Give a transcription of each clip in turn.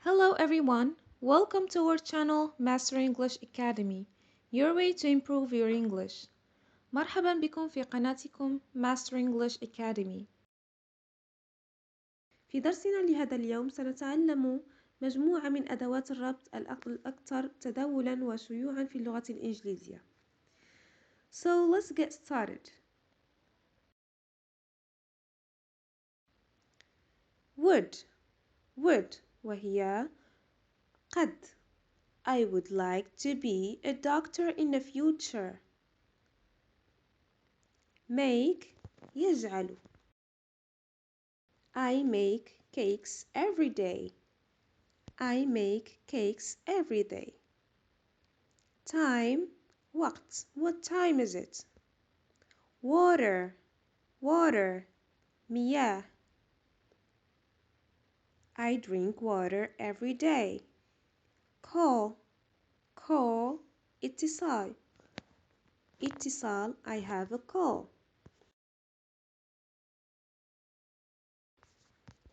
Hello everyone, welcome to our channel Master English Academy, your way to improve your English. مرحبا بكم في قناتكم Master English Academy. في درسنا لهذا اليوم سنتعلم مجموعة من أدوات الربط الأكثر تداولا وشيوعا في اللغة الإنجليزية. So let's get started. would وهي قد. I would like to be a doctor in the future. Make يجعل. I make cakes every day. I make cakes every day. Time وقت. What time is it? Water مياه. I drink water every day. Call اتصال. I have a call.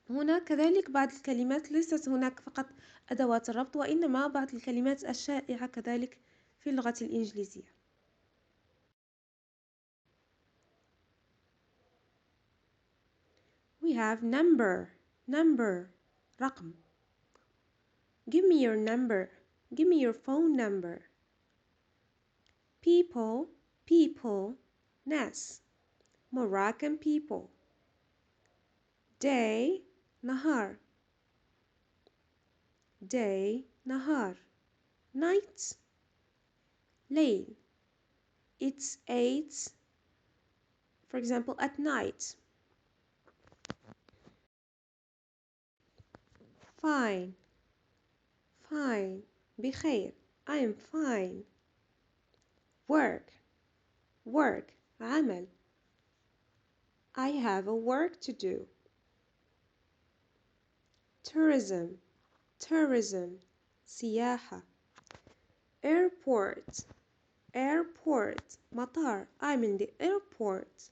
هنا كذلك بعض الكلمات ليست هناك فقط أدوات الربط وإنما بعض الكلمات الشائعة كذلك في اللغة الإنجليزية. We have number رقم. Give me your number. Give me your phone number. People ناس. Moroccan people. Day نهار. Night ليل. It's 8, for example, at night. Fine بخير. I am fine. Work عمل. I have a work to do. Tourism سياحة. Airport مطار. I'm in the airport.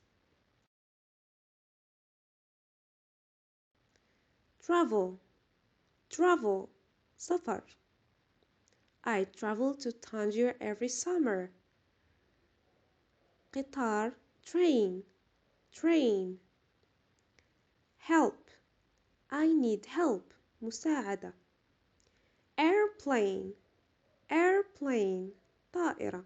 Travel سفر. I travel to Tangier every summer. قطار train. Help I need help مساعدة. Airplane طائرة.